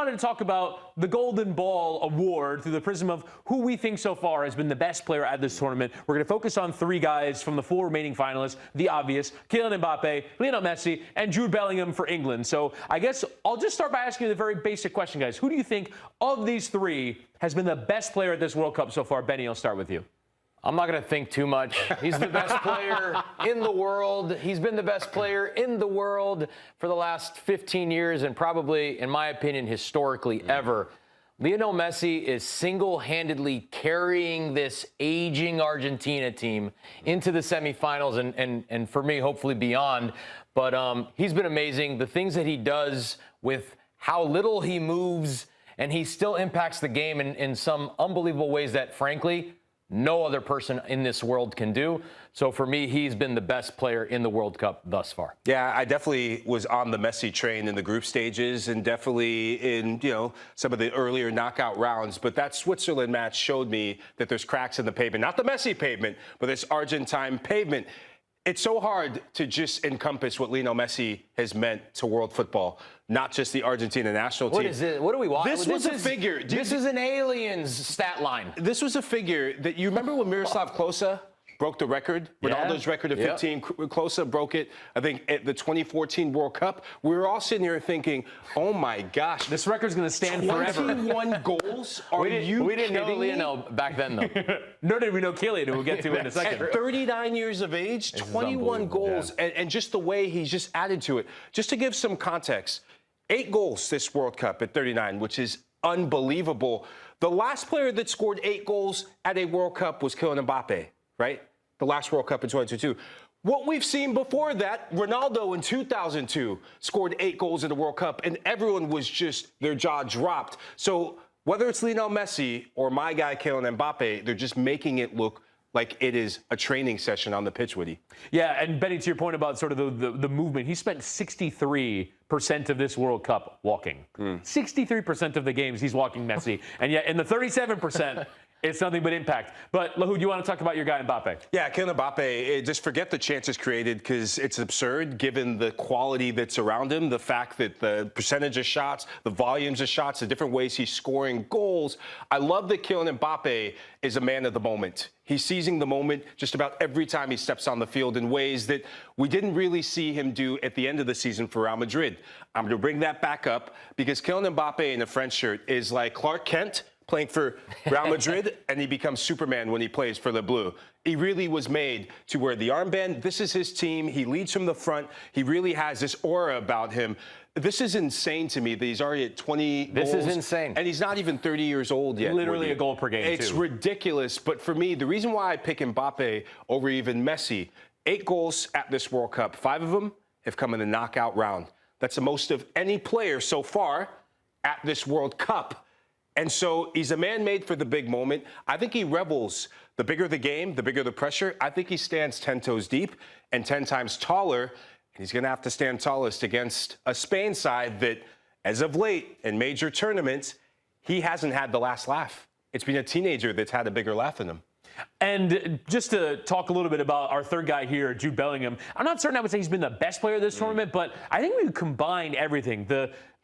wanted to talk about the Golden Ball Award through the prism of who we think so far has been the best player at this tournament. We're going to focus on three guys from the four remaining finalists, the obvious, Kylian Mbappe, Lionel Messi, and Jude Bellingham for England. So I guess I'll just start by asking you the very basic question, guys. Who do you think of these three has been the best player at this World Cup so far? Benny, I'll start with you. I'm not going to think too much. He's the best player in the world. He's been the best player in the world for the last 15 years and probably, in my opinion, historically ever. Lionel Messi is single-handedly carrying this aging Argentina team into the semifinals and for me, hopefully beyond. But he's been amazing. The things that he does with how little he moves, and he still impacts the game in some unbelievable ways that, frankly, no other person in this world can do. So for me, he's been the best player in the World Cup thus far. Yeah, I definitely was on the Messi train in the group stages and definitely in, some of the earlier knockout rounds. But that Switzerland match showed me that there's cracks in the pavement. Not the Messi pavement, but this Argentine pavement. It's so hard to just encompass what Lionel Messi has meant to world football, not just the Argentina national team. What is it? What do we want? This was a figure. This is an alien's stat line. This was a figure that you remember when Miroslav Klose broke the record, Ronaldo's record of 15. Klose broke it, I think, at the 2014 World Cup. We were all sitting here thinking, oh my gosh. This record's going to stand forever. 21 goals? We didn't know Lionel back then, though. Nor did we know Kylian, who we'll get to in a second. At 39 years of age, 21 goals, and just the way he's just added to it. Just to give some context, 8 goals this World Cup at 39, which is unbelievable. The last player that scored 8 goals at a World Cup was Kylian Mbappe, right? The last World Cup in 2022. What we've seen before that, Ronaldo in 2002 scored 8 goals in the World Cup, and everyone was just, their jaw dropped. So whether it's Lionel Messi or my guy Kylian Mbappe, they're just making it look like it is a training session on the pitch, Woody. Yeah, and Benny, to your point about sort of the movement, he spent 63% of this World Cup walking. 63% of the games he's walking Messi, and yet in the 37%, it's nothing but impact. But, Lahoud, you want to talk about your guy Mbappe? Yeah, Kylian Mbappe, just forget the chances created because it's absurd given the quality that's around him, the fact that the percentage of shots, the volumes of shots, the different ways he's scoring goals. I love that Kylian Mbappe is a man of the moment. He's seizing the moment just about every time he steps on the field in ways that we didn't really see him do at the end of the season for Real Madrid. I'm going to bring that back up because Kylian Mbappe in a French shirt is like Clark Kent playing for Real Madrid, and he becomes Superman when he plays for the Blue. He really was made to wear the armband. This is his team. He leads from the front. He really has this aura about him. This is insane to me that he's already at 20 goals. This is insane. And he's not even 30 years old yet. Literally a goal per game, It's ridiculous. But for me, the reason why I pick Mbappe over even Messi, 8 goals at this World Cup. 5 of them have come in the knockout round. That's the most of any player so far at this World Cup. And so he's a man made for the big moment. I think he revels. The bigger the game, the bigger the pressure. I think he stands 10 toes deep and 10 times taller. And he's going to have to stand tallest against a Spain side that, as of late, in major tournaments, he hasn't had the last laugh. It's been a teenager that's had a bigger laugh than him. And just to talk a little bit about our third guy here, Jude Bellingham, I'm not certain I would say he's been the best player of this tournament, but I think we combine everything.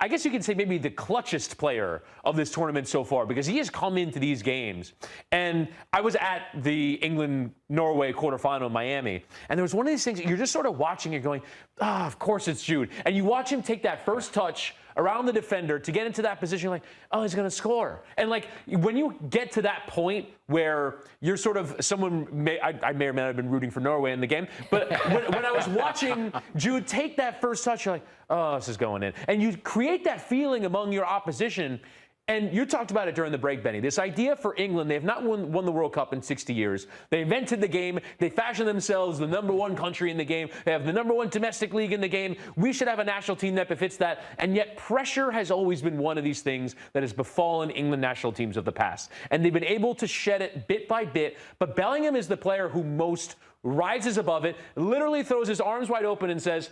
I guess you could say maybe the clutchest player of this tournament so far because he has come into these games. And I was at the England-Norway quarterfinal in Miami, and there was one of these things, you're just sort of watching it going, of course it's Jude. And you watch him take that first touch around the defender to get into that position, you're like, oh, he's going to score. And, like, when you get to that point where you're sort of someone, I may or may not have been rooting for Norway in the game, but when I was watching Jude take that first touch, you're like, oh, this is going in. And you create that feeling among your opposition. And you talked about it during the break, Benny. This idea for England, they have not won the World Cup in 60 years. They invented the game. They fashioned themselves the #1 country in the game. They have the #1 domestic league in the game. We should have a national team that befits that. And yet pressure has always been one of these things that has befallen England national teams of the past. And they've been able to shed it bit by bit. But Bellingham is the player who most rises above it, literally throws his arms wide open and says,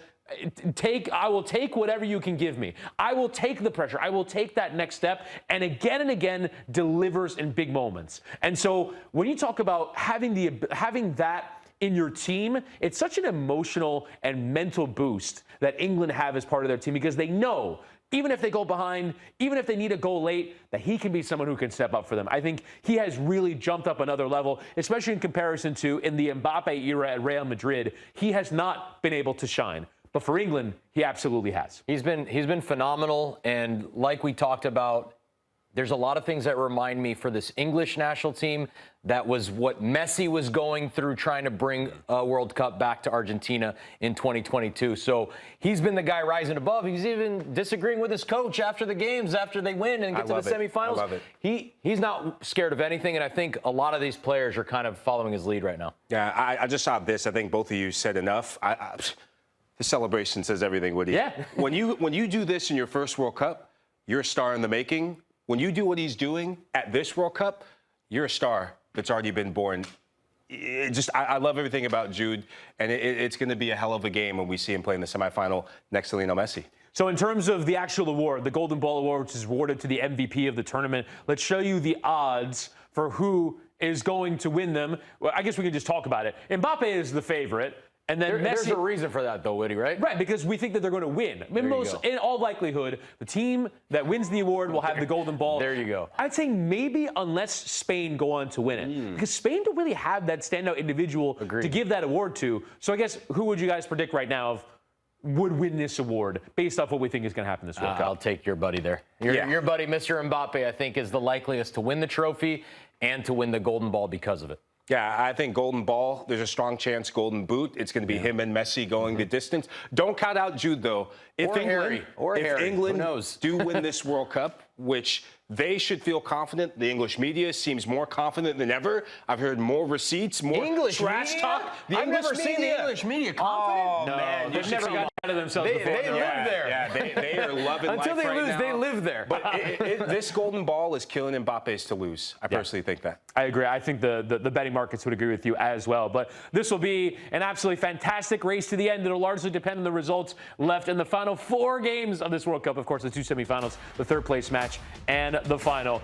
I will take whatever you can give me. I will take the pressure. I will take that next step, and again delivers in big moments. And so when you talk about having that in your team, it's such an emotional and mental boost that England have as part of their team because they know even if they go behind, even if they need a goal late, that he can be someone who can step up for them. I think he has really jumped up another level, especially in comparison to in the Mbappe era at Real Madrid. He has not been able to shine. But for England, he absolutely has. He's been phenomenal, and like we talked about, there's a lot of things that remind me for this English national team. That was what Messi was going through trying to bring a World Cup back to Argentina in 2022. So he's been the guy rising above. He's even disagreeing with his coach after the games, after they win and get to the semifinals. I love it. He's not scared of anything, and I think a lot of these players are kind of following his lead right now. Yeah, I just saw this. I think both of you said enough. The celebration says everything, Woody. Yeah. When you do this in your first World Cup, you're a star in the making. When you do what he's doing at this World Cup, you're a star that's already been born. I love everything about Jude, and it's going to be a hell of a game when we see him play in the semifinal next to Lionel Messi. So in terms of the actual award, the Golden Ball Award, which is awarded to the MVP of the tournament, let's show you the odds for who is going to win them. Well, I guess we can just talk about it. Mbappe is the favorite. And then There's a reason for that, though, Woody, right? Right, because we think that they're going to win. I mean, in all likelihood, the team that wins the award will have the golden ball. There you go. I'd say maybe unless Spain go on to win it. Because Spain don't really have that standout individual to give that award to. So I guess who would you guys predict right now of would win this award based off what we think is going to happen this World Cup? I'll take your buddy there. Your buddy, Mr. Mbappe, I think is the likeliest to win the trophy and to win the golden ball because of it. Yeah, I think golden ball, there's a strong chance golden boot. It's going to be him and Messi going the distance. Don't count out Jude, though. If England do win this World Cup, which they should feel confident, the English media seems more confident than ever. I've heard more receipts, more trash talk. I've never seen the English media confident. No, man, they've never got out of themselves before. They live there. Yeah, they are loving Until life they right lose, now. they live there. But this golden ball is Kylian Mbappe's to lose. I personally think that. I agree. I think the betting markets would agree with you as well. But this will be an absolutely fantastic race to the end. It'll largely depend on the results left in the final 4 games of this World Cup. Of course, the 2 semifinals, the third place match, and the final.